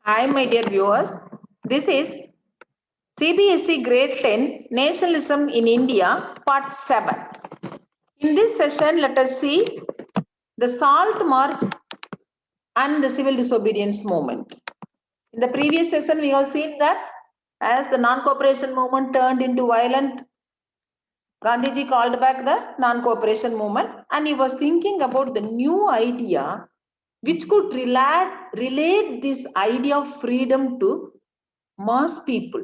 Hi, my dear viewers. This is CBSE Grade 10 Nationalism in India, Part 7. In this session, let us see the Salt March and the Civil Disobedience Movement. In the previous session, we have seen that as the non-cooperation movement turned into violent, Gandhiji called back the non-cooperation movement and he was thinking about the new idea which could relate this idea of freedom to mass people,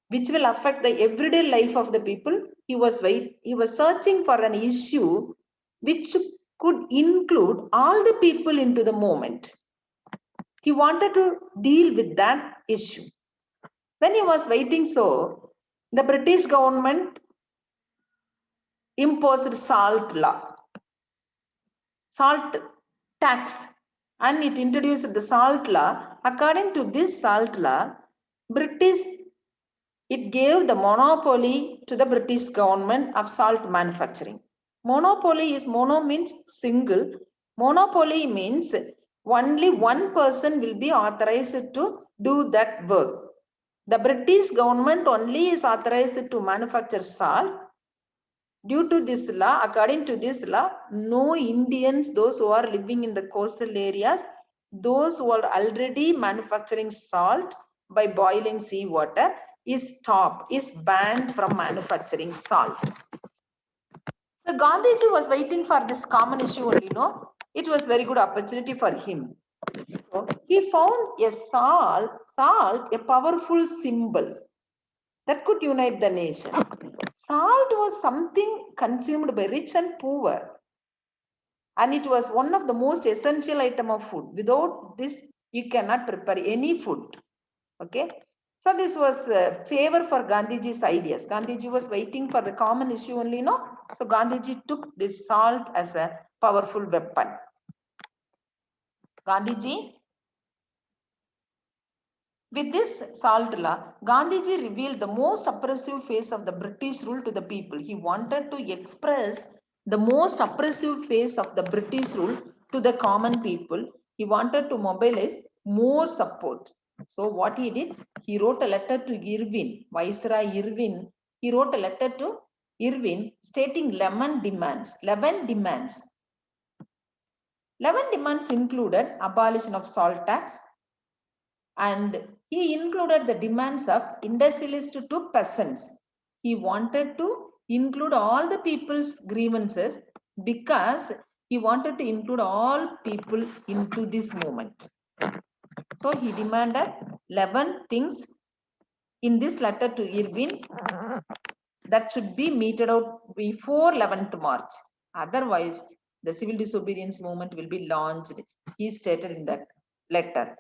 which will affect the everyday life of the people. He was searching for an issue which could include all the people into the movement. He wanted to deal with that issue. When he was waiting, so the British government imposed salt law, salt tax, and it introduced the salt law. According to this salt law, it gave the monopoly to the British government of salt manufacturing. Monopoly is mono means single. Monopoly means only one person will be authorized to do that work. The British government only is authorized to manufacture salt. Due to this law, according to this law, no Indians, those who are living in the coastal areas, those who are already manufacturing salt by boiling seawater, is banned from manufacturing salt. So Gandhiji was waiting for this common issue only, no? It was very good opportunity for him. So he found a salt, a powerful symbol that could unite the nation. Salt was something consumed by rich and poor. And it was one of the most essential item of food. Without this, you cannot prepare any food. Okay. So this was a favor for Gandhiji's ideas. Gandhiji was waiting for the common issue only, no? So Gandhiji took this salt as a powerful weapon. Gandhiji, with this salt law, Gandhiji revealed the most oppressive phase of the British rule to the people. He wanted to express the most oppressive phase of the British rule to the common people. He wanted to mobilize more support. So what he did, he wrote a letter to Irvine, Viceroy Irvine. He wrote a letter to Irvine stating 11 demands. 11 demands. 11 demands included abolition of salt tax, and he included the demands of industrialists to peasants. He wanted to include all the people's grievances because he wanted to include all people into this movement. So he demanded 11 things in this letter to Irvine that should be meted out before 11th March. Otherwise, the civil disobedience movement will be launched. He stated in that letter.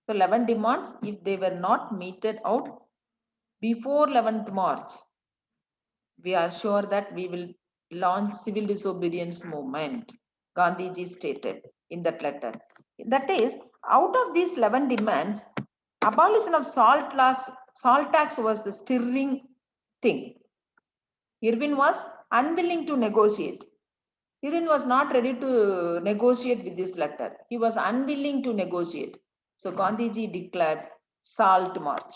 So 11 demands, if they were not meted out before 11th March, we are sure that we will launch civil disobedience movement, Gandhiji stated in that letter. That is, out of these 11 demands, abolition of salt tax was the stirring thing. Irvine was unwilling to negotiate. Irvine was not ready to negotiate with this letter. He was unwilling to negotiate. So Gandhiji declared Salt March,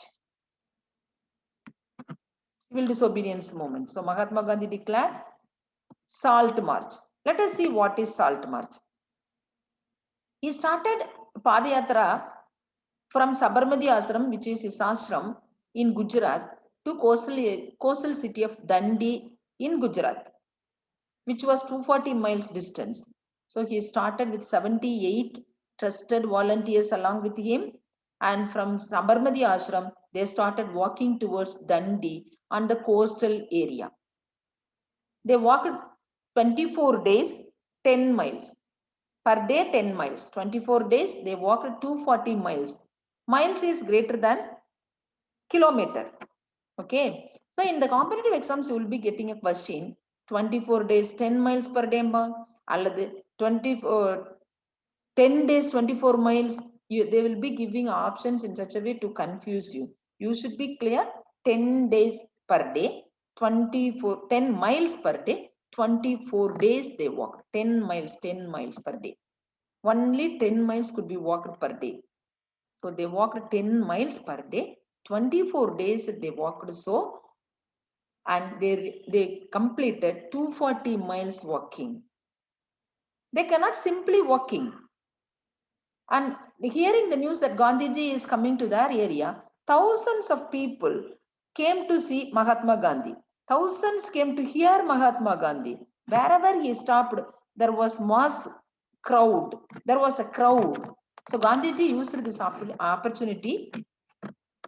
civil disobedience movement. So Mahatma Gandhi declared Salt March. Let us see what is Salt March. He started Padayatra from Sabarmati Ashram, which is his ashram in Gujarat, to coastal city of Dandi in Gujarat, which was 240 miles distance. So he started with 78 trusted volunteers along with him, and from Sabarmati Ashram, they started walking towards Dandi on the coastal area. They walked 24 days, 10 miles. Per day, 10 miles. 24 days, they walked 240 miles. Miles is greater than kilometer. Okay. So in the competitive exams, you will be getting a question 24 days, 10 miles per day. Alladu 10 days, 24 miles. They will be giving options in such a way to confuse you. You should be clear 10 days per day, 10 miles per day, 24 days they walk. 10 miles per day. Only 10 miles could be walked per day. So they walked 10 miles per day, 24 days they walked so, and they completed 240 miles walking. They cannot simply walking. And hearing the news that Gandhiji is coming to their area, thousands of people came to see Mahatma Gandhi. Thousands came to hear Mahatma Gandhi. Wherever he stopped, there was mass crowd. There was a crowd. So Gandhiji used this opportunity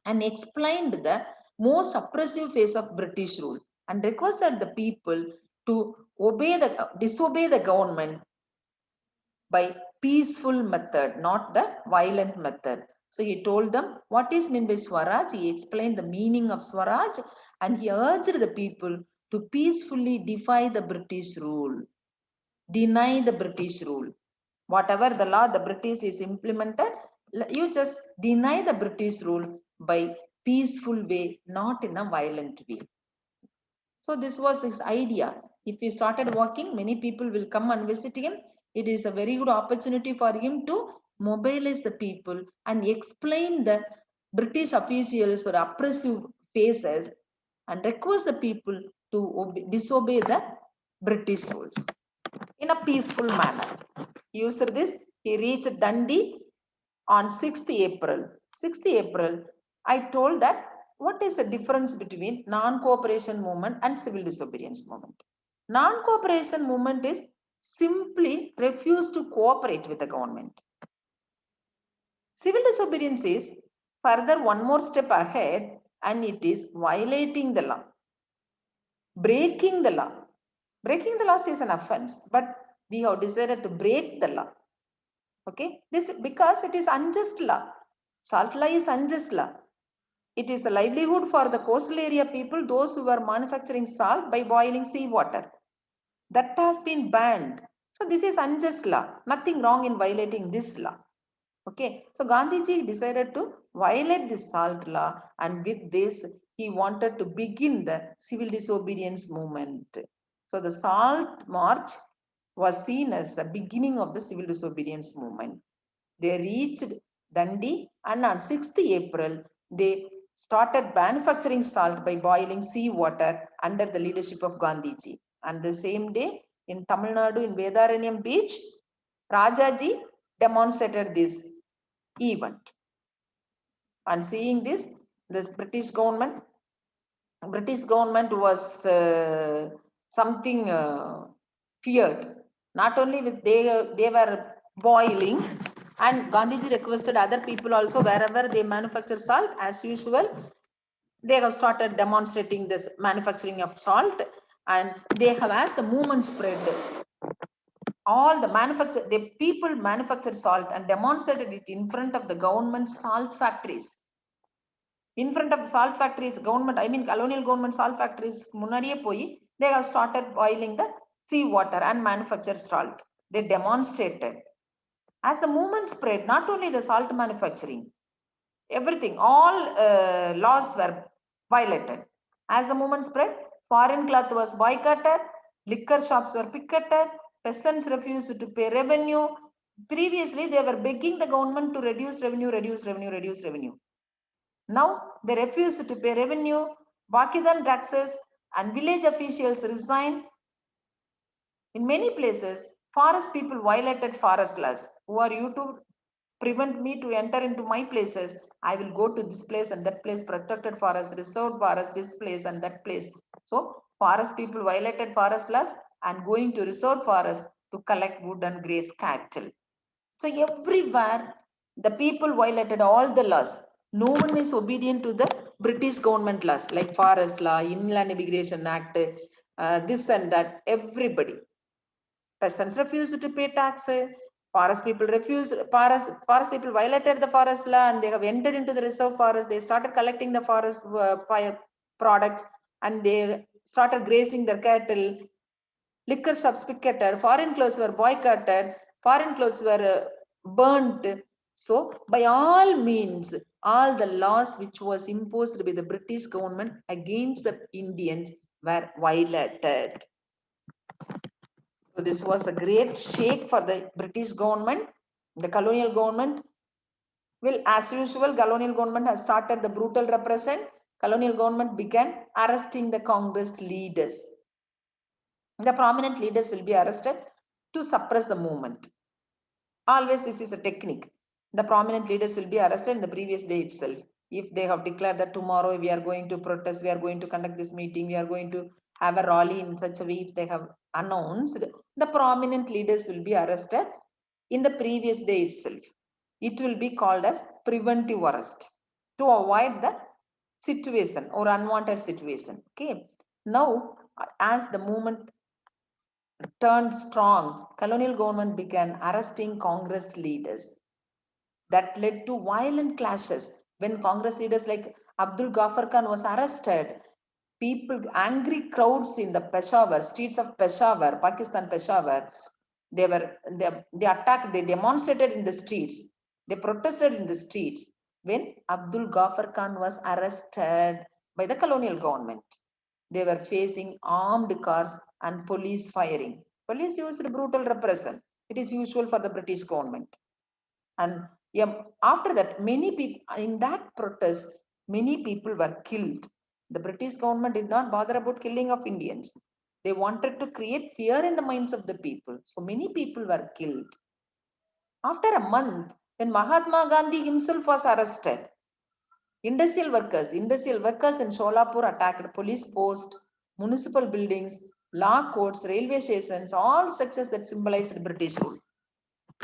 and explained the most oppressive phase of British rule and requested the people to disobey the government by peaceful method, not the violent method. So he told them what is meant by Swaraj. He explained the meaning of Swaraj and he urged the people to peacefully defy the British rule, deny the British rule. Whatever the law the British is implemented, you just deny the British rule by peaceful way, not in a violent way. So this was his idea. If he started walking, many people will come and visit him. It is a very good opportunity for him to mobilize the people and explain the British officials or oppressive phases and request the people to disobey the British rules in a peaceful manner. He used this. He reached Dundee on 6th April. 6th April, I told that what is the difference between non-cooperation movement and civil disobedience movement? Non-cooperation movement is simply refuse to cooperate with the government. Civil disobedience is further one more step ahead and it is violating the law, breaking the law. Breaking the law is an offense, but we have decided to break the law. Okay, this because it is unjust law. Salt law is unjust law. It is a livelihood for the coastal area people, those who were manufacturing salt by boiling seawater. That has been banned. So this is unjust law. Nothing wrong in violating this law. Okay, so Gandhiji decided to violate this salt law, and with this, he wanted to begin the civil disobedience movement. So the Salt March was seen as the beginning of the civil disobedience movement. They reached Dundee, and on 6th April, they started manufacturing salt by boiling seawater under the leadership of Gandhiji. And the same day, in Tamil Nadu, in Vedaranyam beach, Rajaji demonstrated this event. And seeing this British government was something feared. Not only with they were boiling, and Gandhiji requested other people also wherever they manufacture salt, as usual, they have started demonstrating this manufacturing of salt, and they have, as the movement spread, all the people manufactured salt and demonstrated it in front of the government salt factories. In front of the salt factories, colonial government salt factories, they have started boiling the seawater and manufacture salt. They demonstrated. As the movement spread, not only the salt manufacturing, everything, all laws were violated. As the movement spread, foreign cloth was boycotted, liquor shops were picketed, peasants refused to pay revenue. Previously, they were begging the government to reduce revenue. Now, they refused to pay revenue, Bakidan taxes, and village officials resigned. In many places, forest people violated forest laws. Who are you to prevent me to enter into my places? I will go to this place and that place, protected forest, reserved forest, this place and that place. So, forest people violated forest laws and going to reserved forest to collect wood and graze cattle. So, everywhere, the people violated all the laws. No one is obedient to the British government laws like Forest Law, Inland Immigration Act, this and that, everybody. Peasants refused to pay taxes. Forest people people violated the forest law and they have entered into the reserve forest. They started collecting the forest products and they started grazing their cattle. Liquor shops picketed, foreign clothes were boycotted, foreign clothes were burnt. So by all means, all the laws which was imposed by the British government against the Indians were violated. So this was a great shake for the British government, the colonial government. Well, as usual, colonial government has started the brutal repression. Colonial government began arresting the Congress leaders. The prominent leaders will be arrested to suppress the movement. Always this is a technique. The prominent leaders will be arrested in the previous day itself. If they have declared that tomorrow we are going to protest, we are going to conduct this meeting, we are going to have a rally in such a way, if they have announced, the prominent leaders will be arrested in the previous day itself. It will be called as preventive arrest to avoid the situation or unwanted situation. Okay. Now, as the movement turned strong, colonial government began arresting Congress leaders. That led to violent clashes. When Congress leaders like Abdul Ghaffar Khan was arrested, people, angry crowds in the Peshawar, streets of Peshawar, Pakistan, Peshawar, they attacked, they demonstrated in the streets, they protested in the streets when Abdul Ghaffar Khan was arrested by the colonial government. They were facing armed cars and police firing. Police used brutal repression. It is usual for the British government. And yeah, after that, many people in that protest, many people were killed. The British government did not bother about killing of Indians. They wanted to create fear in the minds of the people. So many people were killed. After a month, when Mahatma Gandhi himself was arrested, industrial workers in Sholapur attacked police posts, municipal buildings, law courts, railway stations, all structures that symbolized British rule.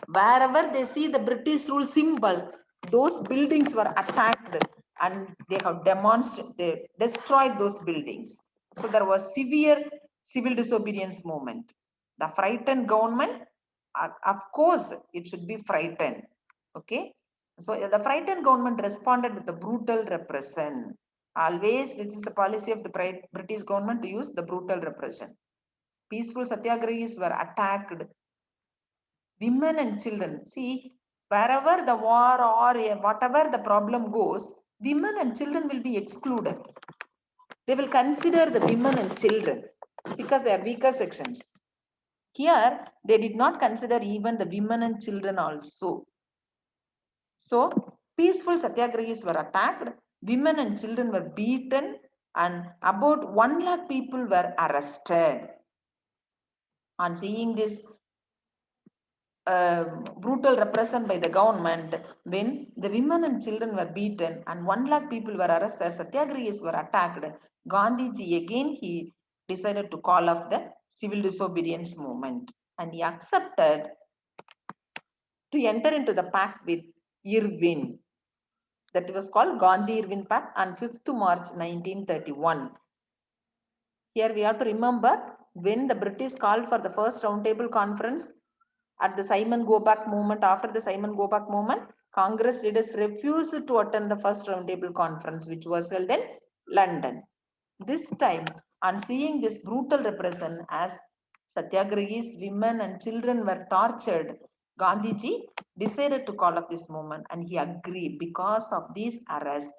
Wherever they see the British rule symbol, those buildings were attacked and they have demonstrated, they destroyed those buildings. So there was severe civil disobedience movement. The frightened government, of course, it should be frightened. Okay. So the frightened government responded with the brutal repression. Always, this is the policy of the British government to use the brutal repression. Peaceful satyagrahis were attacked. Women and children. See, wherever the war or whatever the problem goes, women and children will be excluded. They will consider the women and children because they are weaker sections. Here, they did not consider even the women and children also. So, peaceful satyagrahis were attacked, women and children were beaten, and about 1 lakh people were arrested. On seeing this brutal repression by the government, when the women and children were beaten and 1 lakh people were arrested, satyagrahis were attacked, Gandhiji again he decided to call off the civil disobedience movement and he accepted to enter into the pact with Irwin. That was called Gandhi-Irwin Pact on 5th March 1931. Here we have to remember when the British called for the first roundtable conference at the Simon Go-Back movement, after the Simon Go-Back movement, Congress leaders refused to attend the first roundtable conference, which was held in London. This time, on seeing this brutal repression as satyagrahis, women and children were tortured, Gandhiji decided to call off this movement and he agreed. Because of this arrest,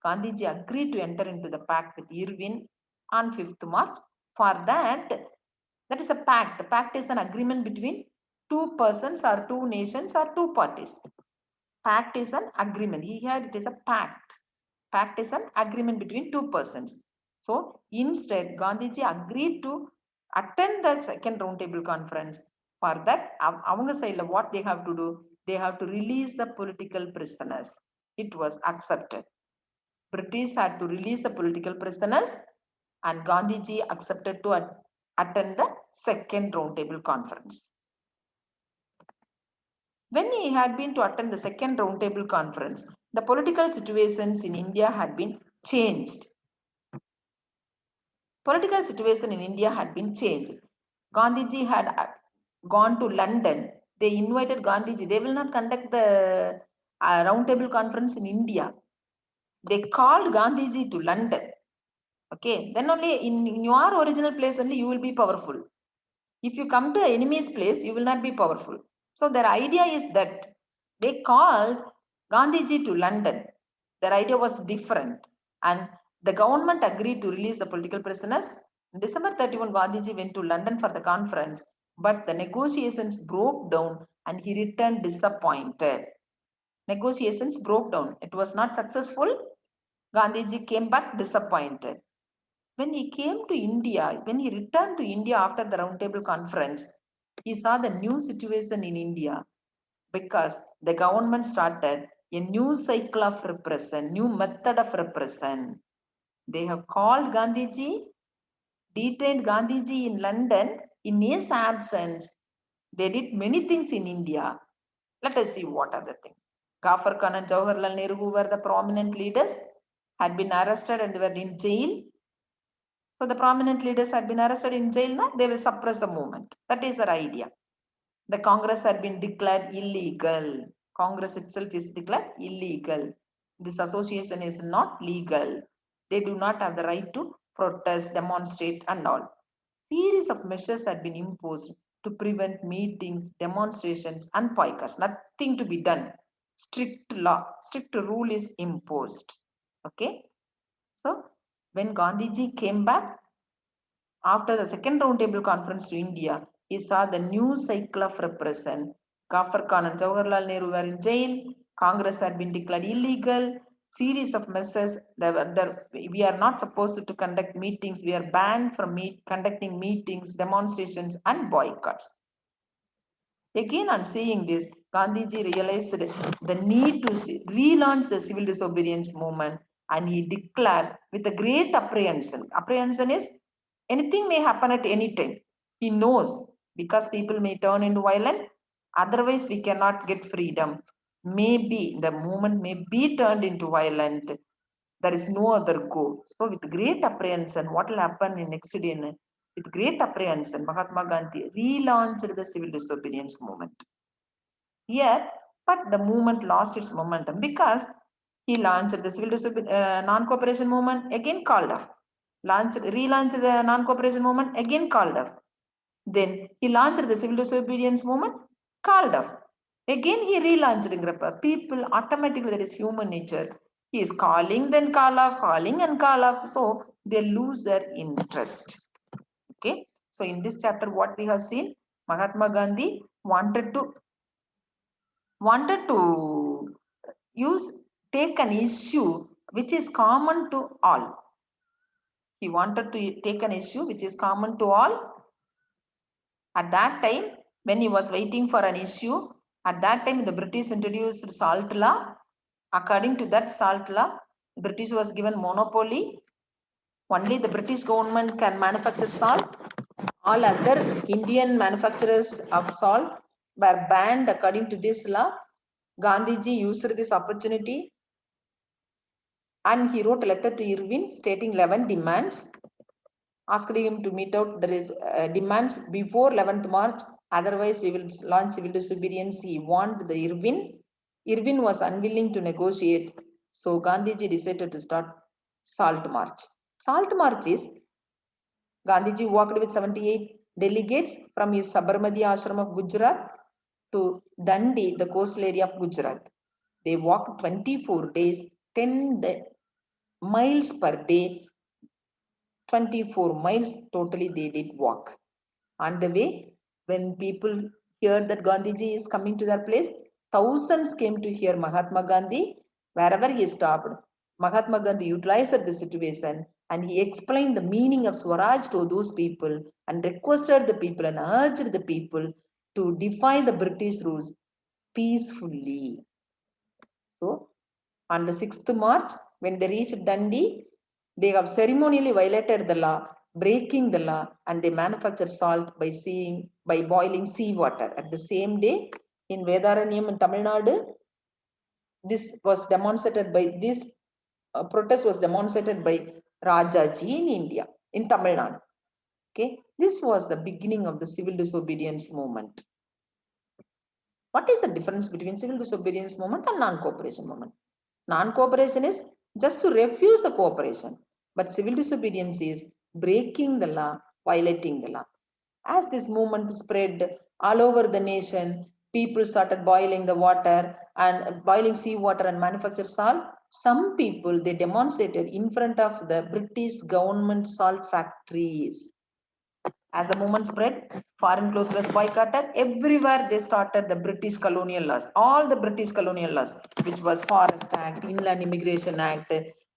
Gandhiji agreed to enter into the pact with Irwin on 5th March. For that is a pact. The pact is an agreement between two persons or two nations or two parties. Pact is an agreement. Here it is a pact. Pact is an agreement between two persons. So instead, Gandhiji agreed to attend the second roundtable conference. For that, avanga side what they have to do, they have to release the political prisoners. It was accepted. British had to release the political prisoners and Gandhiji accepted to attend the second roundtable conference. When he had been to attend the second roundtable conference, the political situations in India had been changed. Political situation in India had been changed. Gandhiji had gone to London. They invited Gandhiji. They will not conduct the roundtable conference in India. They called Gandhiji to London. Okay, then only in your original place only you will be powerful. If you come to an enemy's place, you will not be powerful. So their idea is that they called Gandhiji to London. Their idea was different. And the government agreed to release the political prisoners. On December 31, Gandhiji went to London for the conference, but the negotiations broke down and he returned disappointed. Negotiations broke down. It was not successful. Gandhiji came back disappointed. When he came to India, when he returned to India after the Roundtable Conference, he saw the new situation in India because the government started a new cycle of repression, new method of repression. They have called Gandhiji, detained Gandhiji in London in his absence. They did many things in India. Let us see what are the things. Ghaffar Khan and Jawaharlal Nehru, who were the prominent leaders, had been arrested and were in jail. So the prominent leaders had been arrested in jail. Now they will suppress the movement. That is their idea. The Congress had been declared illegal. Congress itself is declared illegal. This association is not legal. They do not have the right to protest, demonstrate, and all. Series of measures had been imposed to prevent meetings, demonstrations, and boycotts. Nothing to be done. Strict law, strict rule is imposed. Okay. So when Gandhiji came back after the second roundtable conference to India, he saw the new cycle of repression. Ghaffar Khan and Jawaharlal Nehru were in jail. Congress had been declared illegal. Series of measures. We are not supposed to conduct meetings. We are banned from conducting meetings, demonstrations, and boycotts. Again, on seeing this, Gandhiji realized the need to relaunch the civil disobedience movement, and he declared with a great apprehension. Apprehension is anything may happen at any time. He knows because people may turn into violent. Otherwise, we cannot get freedom. Maybe the movement may be turned into violent. There is no other go. So, with great apprehension, what will happen in next day? With great apprehension, Mahatma Gandhi relaunched the civil disobedience movement. Yet, but the movement lost its momentum because he launched the civil non-cooperation movement, again called off. Relaunched the non-cooperation movement, again called off. Then he launched the civil disobedience movement, called off. Again he relaunched. People automatically, that is human nature. He is calling, then call off, calling and call off. So they lose their interest. Okay. So in this chapter, what we have seen, Mahatma Gandhi wanted to take an issue which is common to all. He wanted to take an issue which is common to all. At that time, when he was waiting for an issue, at that time the British introduced salt law. According to that salt law, British was given monopoly. Only the British government can manufacture salt. All other Indian manufacturers of salt were banned according to this law. Gandhiji used this opportunity and he wrote a letter to Irvin stating 11 demands, asking him to meet out the demands before 11th March. Otherwise, we will launch civil disobedience. He warned the Irvin. Irvin was unwilling to negotiate. So Gandhiji decided to start Salt March. Salt March is Gandhiji walked with 78 delegates from his Sabarmati ashram of Gujarat to Dandi, the coastal area of Gujarat. They walked 24 days, 10 miles per day, 24 miles totally they did walk. On the way, when people heard that Gandhiji is coming to their place, thousands came to hear Mahatma Gandhi. Wherever he stopped, Mahatma Gandhi utilized the situation and he explained the meaning of Swaraj to those people and requested the people and urged the people to defy the British rules peacefully. So, on the 6th March, when they reached Dundee, they have ceremonially violated the law, breaking the law, and they manufactured salt by boiling seawater. At the same day, in Vedaranyam in Tamil Nadu, this was demonstrated by this protest was demonstrated by Rajaji in India, in Tamil Nadu. Okay, this was the beginning of the civil disobedience movement. What is the difference between civil disobedience movement and non-cooperation movement? Non-cooperation is just to refuse the cooperation, but civil disobedience is breaking the law, violating the law. As this movement spread all over the nation, people started boiling the water and boiling seawater and manufacture salt. Some people, they demonstrated in front of the British government salt factories. As the movement spread, foreign clothes was boycotted. Everywhere they started the British colonial laws, all the British colonial laws, which was Forest Act, Inland Immigration Act,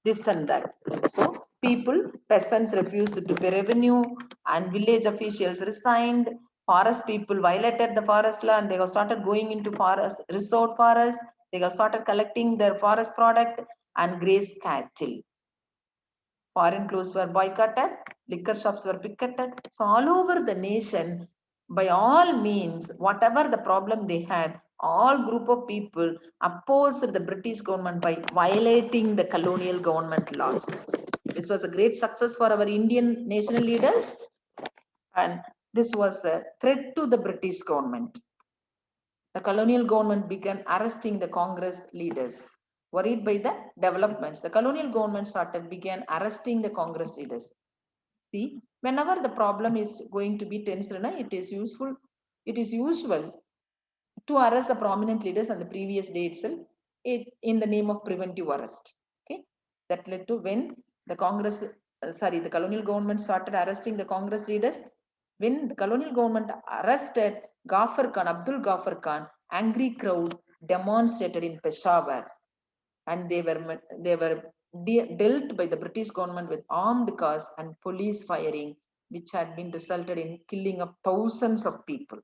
this and that. So people, peasants refused to pay revenue and village officials resigned. Forest people violated the forest law and they have started going into forest, resort forest. They have started collecting their forest product and graze cattle. Foreign clothes were boycotted, liquor shops were picketed. So all over the nation, by all means, whatever the problem they had, all group of people opposed the British government by violating the colonial government laws. This was a great success for our Indian national leaders, and this was a threat to the British government. The colonial government began arresting the Congress leaders. Worried by the developments, the colonial government began arresting the Congress leaders. See, whenever the problem is going to be tense, it is usual to arrest the prominent leaders on the previous day itself in the name of preventive arrest. Okay, that led to when the the colonial government started arresting the Congress leaders. When the colonial government arrested Ghaffar Khan, Abdul Ghaffar Khan, angry crowd demonstrated in Peshawar, and they were dealt by the British government with armed cars and police firing, which had been resulted in killing of thousands of people.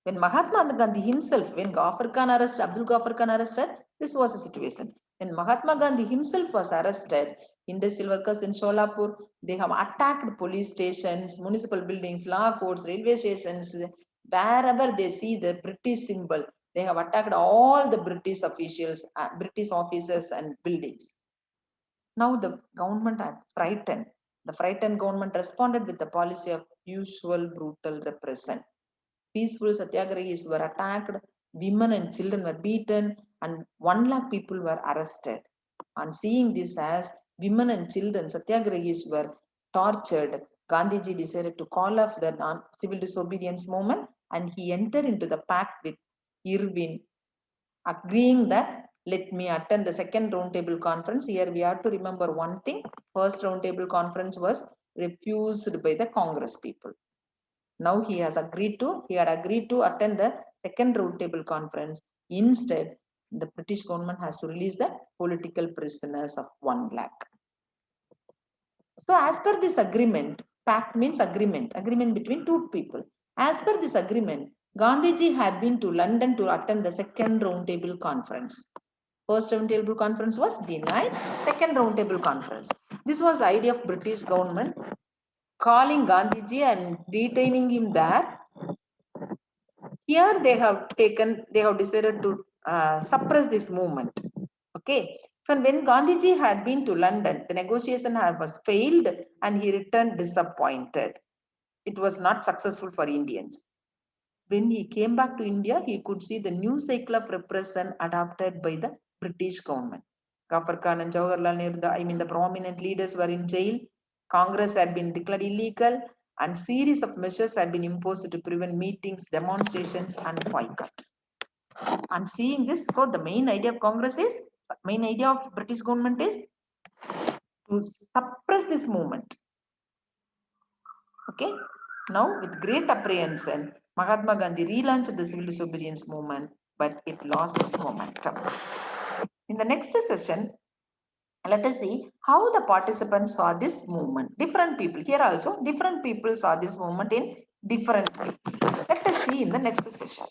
When Mahatma Gandhi himself, when Ghaffar Khan arrested, Abdul Ghaffar Khan arrested, this was a situation. When Mahatma Gandhi himself was arrested, industrial workers in Sholapur, they have attacked police stations, municipal buildings, law courts, railway stations, wherever they see the British symbol, they have attacked all the British officials, British officers and buildings. Now the government had frightened. The frightened government responded with the policy of usual brutal repression. Peaceful satyagrahis were attacked, women and children were beaten, and 1 lakh people were arrested. On seeing this as women and children, satyagrahis were tortured, Gandhiji decided to call off the civil disobedience movement, and he entered into the pact with Irving, agreeing that let me attend the second roundtable conference. Here we have to remember one thing. First roundtable conference was refused by the Congress people. Now he had agreed to attend the second roundtable conference. Instead, the British government has to release the political prisoners of 1 lakh. So as per this agreement, pact means agreement between two people. As per this agreement, Gandhiji had been to London to attend the second roundtable conference. First roundtable conference was denied, second roundtable conference. This was the idea of British government calling Gandhiji and detaining him there. Here they have decided to suppress this movement. Okay. So when Gandhiji had been to London, the negotiation was failed and he returned disappointed. It was not successful for Indians. When he came back to India, he could see the new cycle of repression adopted by the British government. Ghaffar Khan and Jawaharlal Nehru, the prominent leaders were in jail. Congress had been declared illegal and series of measures had been imposed to prevent meetings, demonstrations and boycott. And seeing this, so the main idea of British government is to suppress this movement. Okay. Now with great apprehension, Mahatma Gandhi relaunched the civil disobedience movement, but it lost its momentum. In the next session, let us see how the participants saw this movement. Different people, here also different people saw this movement in different way. Let us see in the next session.